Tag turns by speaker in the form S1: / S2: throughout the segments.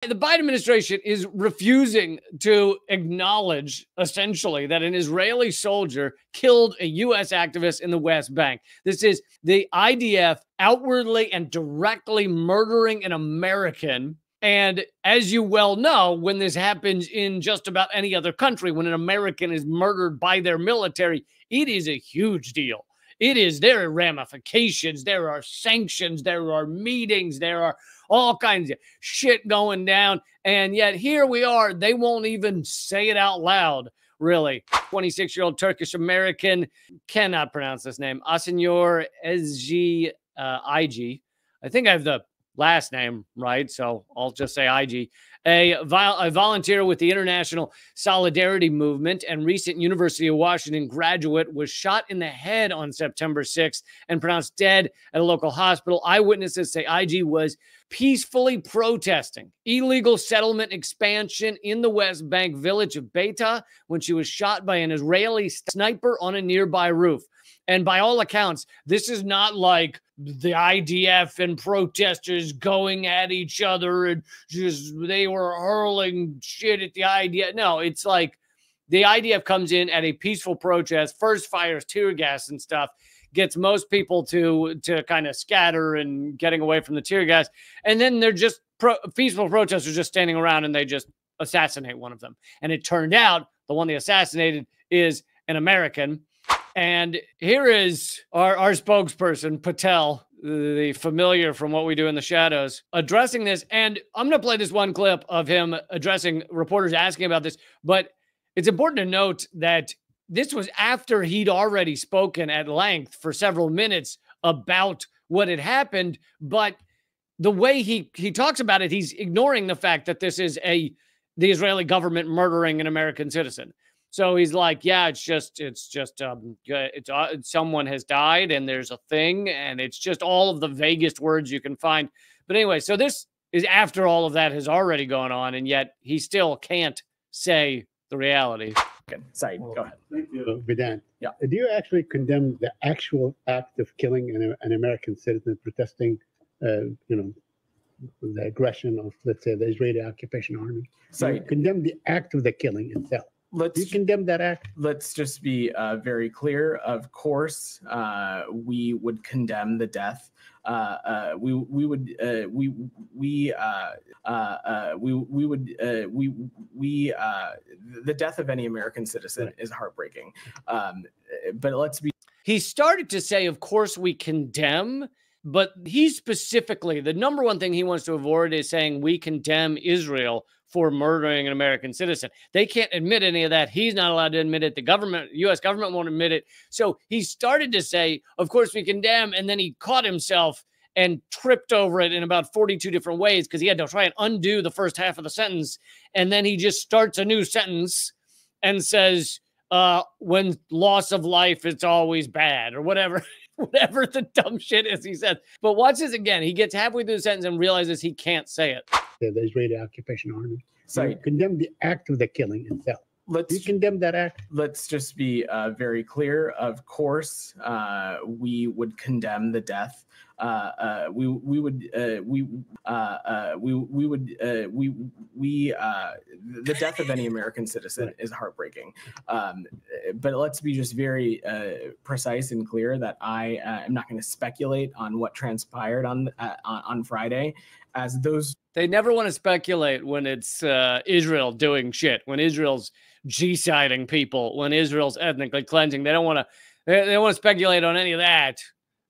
S1: The Biden administration is refusing to acknowledge, essentially, that an Israeli soldier killed a U.S. activist in the West Bank. This is the IDF outwardly and directly murdering an American. And as you well know, when this happens in just about any other country, when an American is murdered by their military, it is a huge deal. There are ramifications, there are sanctions, there are meetings, there are all kinds of shit going down. And yet here we are. They won't even say it out loud, really. 26-year-old Turkish American, cannot pronounce this name, Asenyor Ezgi IG. I think I have the last name right, so I'll just say IG. A volunteer with the International Solidarity Movement and recent University of Washington graduate was shot in the head on September 6th and pronounced dead at a local hospital. Eyewitnesses say IG was peacefully protesting illegal settlement expansion in the West Bank village of Beta when she was shot by an Israeli sniper on a nearby roof. And by all accounts, this is not like the IDF and protesters going at each other and just they were hurling shit at the IDF. No, it's like the IDF comes in at a peaceful protest, first fires tear gas and stuff, gets most people to kind of scatter and getting away from the tear gas. And then they're just peaceful protesters just standing around and they just assassinate one of them. And it turned out the one they assassinated is an American. And here is our spokesperson, Patel, the familiar from What We Do in the Shadows, addressing this. And I'm going to play this one clip of him addressing reporters asking about this. But it's important to note that this was after he'd already spoken at length for several minutes about what had happened. But the way he talks about it, he's ignoring the fact that this is the Israeli government murdering an American citizen. So he's like, yeah, it's just someone has died and there's a thing and it's just all of the vaguest words you can find. But anyway, so this is after all of that has already gone on and yet he still can't say the reality.
S2: Okay, Saeed, go ahead.
S3: Thank you, Vedant.
S2: Yeah.
S3: Do you actually condemn the actual act of killing an American citizen protesting, the aggression of, let's say, the Israeli occupation army?
S2: Saeed,
S3: you condemn the act of the killing itself. Do you condemn that act?
S2: Let's just be very clear. Of course, we would condemn the death. The death of any American citizen is heartbreaking. But let's be.
S1: He started to say, of course, we condemn. But he specifically, the number one thing he wants to avoid is saying we condemn Israel for murdering an American citizen. They can't admit any of that. He's not allowed to admit it. The government, U.S. government won't admit it. So he started to say, of course we condemn, and then he caught himself and tripped over it in about 42 different ways because he had to try and undo the first half of the sentence. And then he just starts a new sentence and says, when loss of life, it's always bad or whatever. Whatever the dumb shit is he said. But watch this again. He gets halfway through the sentence and realizes he can't say it.
S3: The Israeli occupation army.
S2: So
S3: you condemn the act of the killing itself.
S2: Do
S3: you condemn that act?
S2: Let's just be very clear. Of course, we would condemn the death. The death of any American citizen is heartbreaking. But let's be just very precise and clear that I am not going to speculate on what transpired on Friday, as those.
S1: They never want to speculate when it's Israel doing shit, when Israel's genociding people, when Israel's ethnically cleansing. They don't want to speculate on any of that.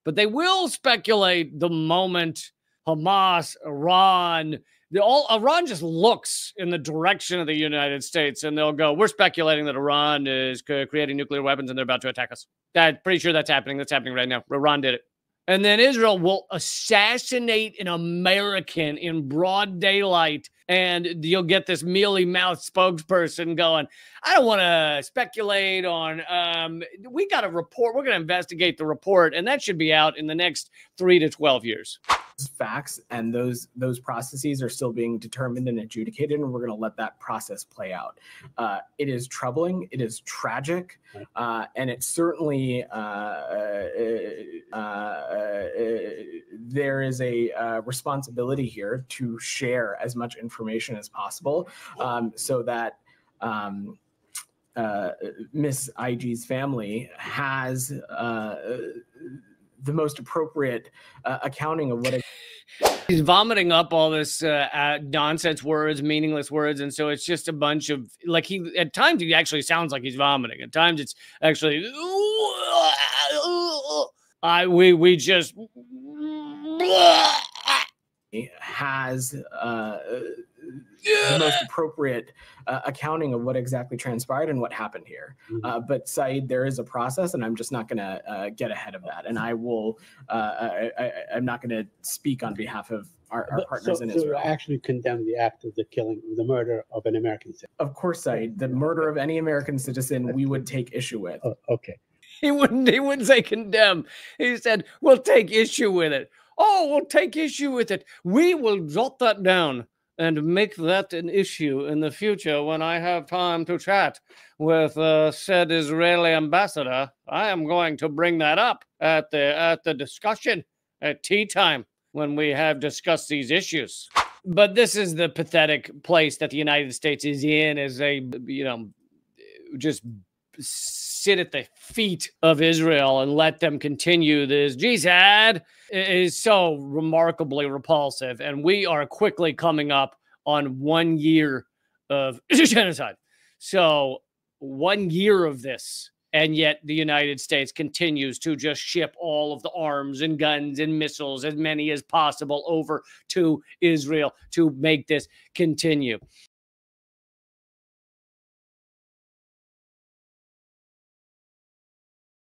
S1: But they will speculate the moment Hamas, Iran, Iran just looks in the direction of the United States and they'll go, we're speculating that Iran is creating nuclear weapons and they're about to attack us. I'm pretty sure that's happening. That's happening right now. Iran did it. And then Israel will assassinate an American in broad daylight. And you'll get this mealy-mouthed spokesperson going, I don't want to speculate on, we got a report. We're going to investigate the report. And that should be out in the next 3 to 12 years.
S2: facts, and those processes are still being determined and adjudicated, and we're going to let that process play out. It is troubling, it is tragic, and it certainly there is a responsibility here to share as much information as possible, so that Miss IG's family has the most appropriate accounting of what it.
S1: He's vomiting up all this nonsense words, meaningless words, and so it's just a bunch of, like, he at times he actually sounds like he's vomiting. At times it's actually we just
S2: has the most appropriate accounting of what exactly transpired and what happened here. But Saeed, there is a process, and I'm just not going to get ahead of that. And I will, I'm not going to speak on behalf of our partners in Israel.
S3: So actually condemn the act of the killing, the murder of an American citizen.
S2: Of course, Saeed, the murder of any American citizen we would take issue with.
S3: Oh, okay.
S1: He wouldn't say condemn. He said, we'll take issue with it. Oh, we'll take issue with it. We will jot that down and make that an issue in the future when I have time to chat with said Israeli ambassador. I am going to bring that up at the discussion at tea time when we have discussed these issues. But this is the pathetic place that the United States is in, as they, just sit at the feet of Israel and let them continue this jihad. Is so remarkably repulsive, and we are quickly coming up on 1 year of genocide. So 1 year of this, and yet the United States continues to just ship all of the arms and guns and missiles, as many as possible, over to Israel to make this continue.